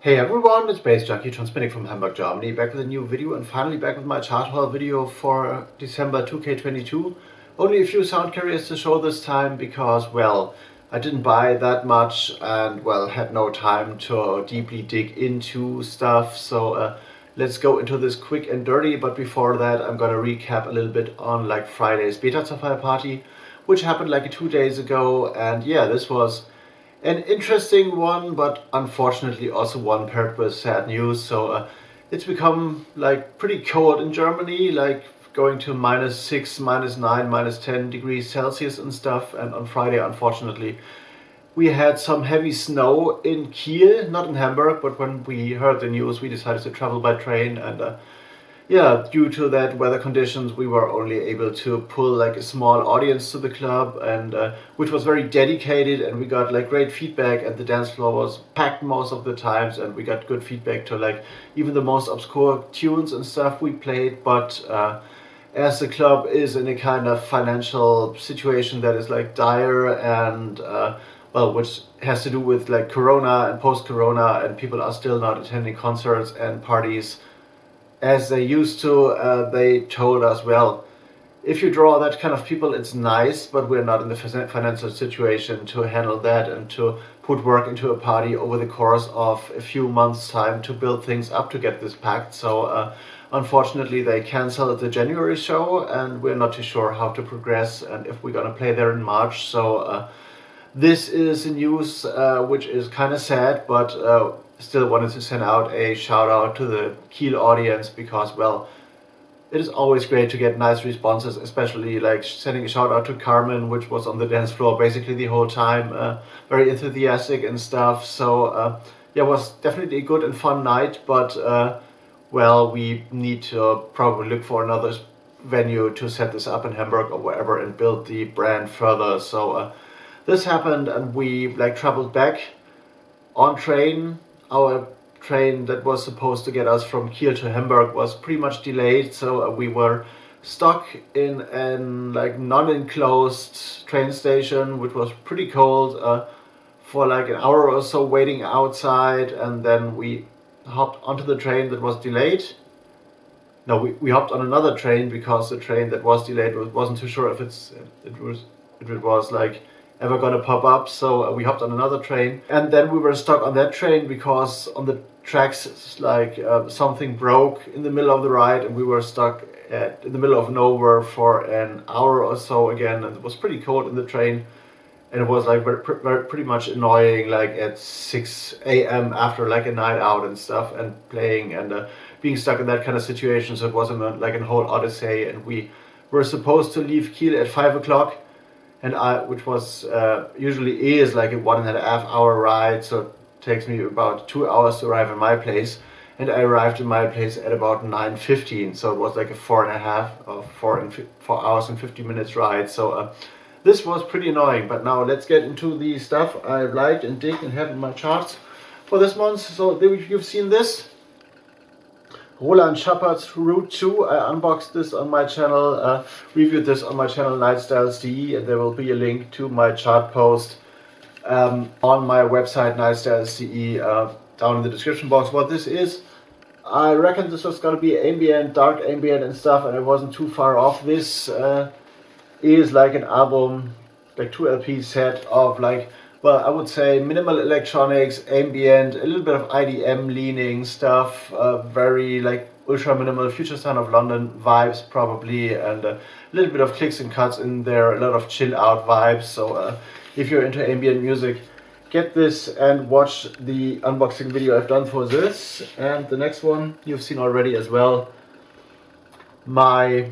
Hey everyone, it's baze.djunkiii transmitting from Hamburg, Germany, back with a new video and finally back with my chart haul video for December 2K22. Only a few sound carriers to show this time because, well, I didn't buy that much and, well, had no time to deeply dig into stuff, so let's go into this quick and dirty. But before that, I'm gonna recap a little bit on like Friday's BETA-ZERFALL party, which happened like 2 days ago, and yeah, this was an interesting one, but unfortunately also one paired with sad news. So it's become like pretty cold in Germany, like going to -6, -9, -10 degrees Celsius and stuff. And on Friday, unfortunately, we had some heavy snow in Kiel, not in Hamburg, but when we heard the news, we decided to travel by train. And yeah, due to that weather conditions, we were only able to pull like a small audience to the club, and which was very dedicated, and we got like great feedback, and the dance floor was packed most of the times, and we got good feedback to like even the most obscure tunes and stuff we played. But as the club is in a kind of financial situation that is like dire, and well, which has to do with like Corona and post-Corona, and people are still not attending concerts and parties as they used to, they told us, well, if you draw that kind of people, it's nice, but we're not in the financial situation to handle that and to put work into a party over the course of a few months' time to build things up to get this packed. So unfortunately, they canceled the January show, and we're not too sure how to progress and if we're gonna play there in March. So this is news which is kind of sad, but still wanted to send out a shout out to the Kiel audience because, well, it is always great to get nice responses, especially like sending a shout out to Carmen, which was on the dance floor basically the whole time, very enthusiastic and stuff. So yeah, it was definitely a good and fun night, but well, we need to probably look for another venue to set this up in Hamburg or wherever and build the brand further. So this happened, and we like traveled back on train. Our train that was supposed to get us from Kiel to Hamburg was pretty much delayed, so we were stuck in an like non-enclosed train station, which was pretty cold, for like an hour or so waiting outside, and then we hopped onto the train that was delayed. No, we hopped on another train because the train that was delayed wasn't too sure if it was like ever gonna pop up, so we hopped on another train, and then we were stuck on that train because on the tracks like something broke in the middle of the ride, and we were stuck in the middle of nowhere for an hour or so again, and it was pretty cold in the train, and it was like pretty much annoying, like at 6 a.m. after like a night out and stuff, and playing and being stuck in that kind of situation. So it was like a whole odyssey, and we were supposed to leave Kiel at 5 o'clock, and which was usually is like a 1.5 hour ride, so it takes me about 2 hours to arrive at my place, and I arrived in my place at about 9:15, so it was like a 4.5 or 4 hours and 50 minutes ride. So this was pretty annoying. But now let's get into the stuff I liked and dig and have in my charts for this month. So you've seen this Roland Shepard's Route 2. I unboxed this on my channel, reviewed this on my channel NightStylesDE, and there will be a link to my chart post on my website NightStylesDE down in the description box. What this is, I reckon this was going to be ambient, dark ambient and stuff, and it wasn't too far off. This is like an album, like 2 LP set of like, well, I would say minimal electronics, ambient, a little bit of IDM leaning stuff, very like ultra minimal future sound of London vibes probably, and a little bit of clicks and cuts in there, a lot of chill out vibes. So if you're into ambient music, get this and watch the unboxing video I've done for this. And the next one you've seen already as well, my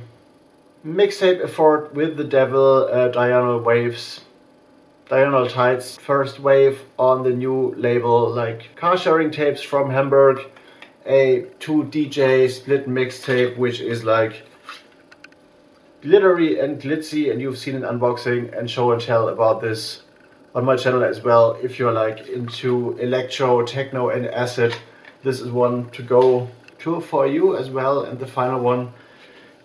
mixtape effort with the devil, Diurnal Tides, first wave on the new label, like car sharing tapes from Hamburg, a 2 DJ split mixtape, which is like glittery and glitzy, and you've seen an unboxing and show and tell about this on my channel as well. If you're like into electro, techno and acid, this is one to go to for you as well. And the final one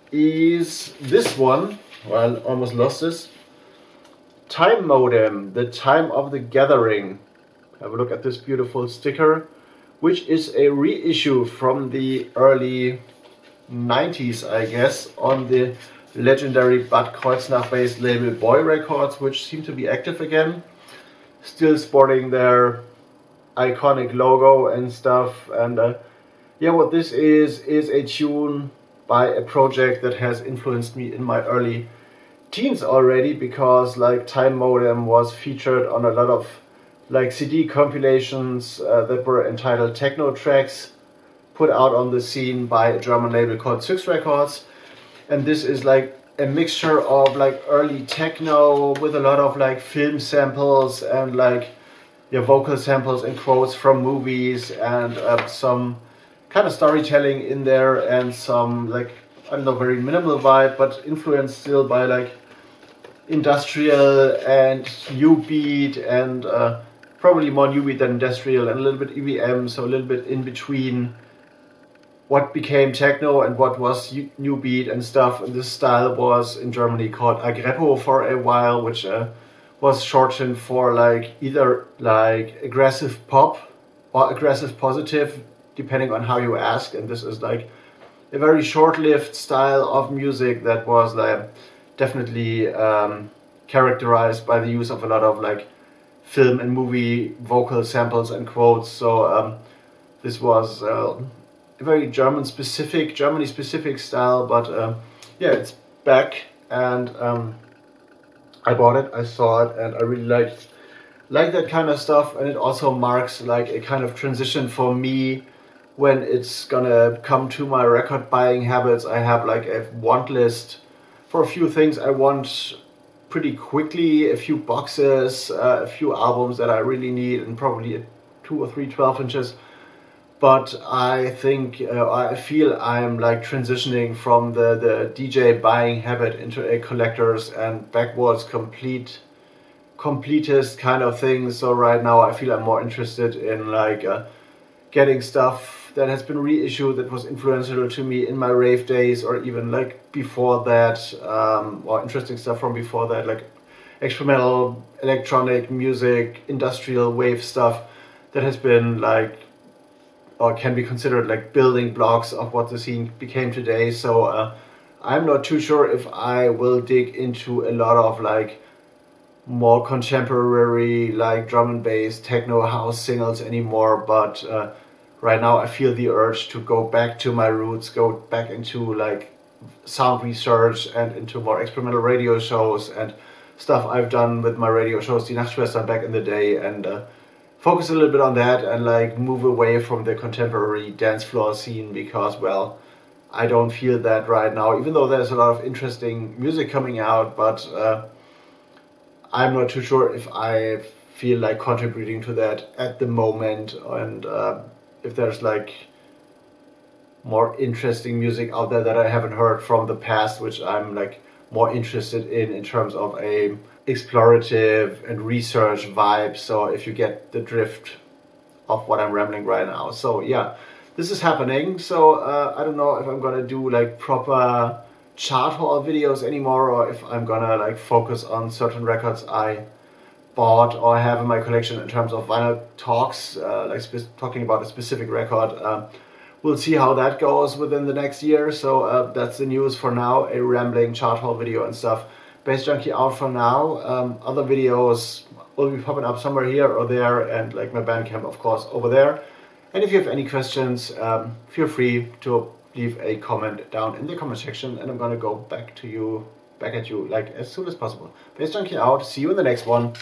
is this one. Well, I almost lost this. Time Modem, the Time of the Gathering. Have a look at this beautiful sticker, which is a reissue from the early 90s, I guess, on the legendary Bad Kreuznach-based label Boy Records, which seem to be active again, still sporting their iconic logo and stuff. And yeah, what this is a tune by a project that has influenced me in my early teens already, because like Time Modem was featured on a lot of like CD compilations that were entitled Techno Tracks, put out on the scene by a German label called Six Records. And this is like a mixture of like early techno with a lot of like film samples and like vocal samples and quotes from movies, and some kind of storytelling in there, and some like, I don't know, very minimal vibe, but influenced still by like industrial and new beat, and probably more new beat than industrial, and a little bit EBM, so a little bit in between what became techno and what was new beat and stuff. And this style was in Germany called Agreppo for a while, which was shortened for like either like aggressive pop or aggressive positive, depending on how you ask. And this is like a very short-lived style of music that was like definitely characterized by the use of a lot of like film and movie vocal samples and quotes. So this was a very Germany specific style, but yeah, it's back, and I bought it, I saw it, and I really like that kind of stuff. And it also marks like a kind of transition for me when it's gonna come to my record buying habits. I have like a want list for a few things I want pretty quickly, a few boxes, a few albums that I really need, and probably 2 or 3 12-inches. But I think, I feel I'm like transitioning from the DJ buying habit into a collector's and backwards completist kind of thing. So right now I feel I'm more interested in like getting stuff that has been reissued, that was influential to me in my rave days, or even like before that, or interesting stuff from before that, like experimental electronic music, industrial wave stuff that has been like, or can be considered like building blocks of what the scene became today. So I'm not too sure if I will dig into a lot of like more contemporary like drum and bass techno house singles anymore, but right now I feel the urge to go back to my roots, go back into like sound research and into more experimental radio shows and stuff I've done with my radio shows, Die Nachtschwestern, back in the day, and focus a little bit on that, and like move away from the contemporary dance floor scene, because, well, I don't feel that right now, even though there's a lot of interesting music coming out, but I'm not too sure if I feel like contributing to that at the moment. And if there's like more interesting music out there that I haven't heard from the past, which I'm like more interested in terms of a explorative and research vibe. So if you get the drift of what I'm rambling right now. So yeah, this is happening. So I don't know if I'm gonna do like proper chart haul videos anymore, or if I'm gonna like focus on certain records I bought or have in my collection in terms of vinyl talks, like talking about a specific record. We'll see how that goes within the next year. So that's the news for now, a rambling chart haul video and stuff. Bass Junkie out for now. Other videos will be popping up somewhere here or there, and like my Bandcamp, of course, over there. And if you have any questions, feel free to leave a comment down in the comment section, and I'm gonna go back at you like as soon as possible. Bass Junkie out. See you in the next one.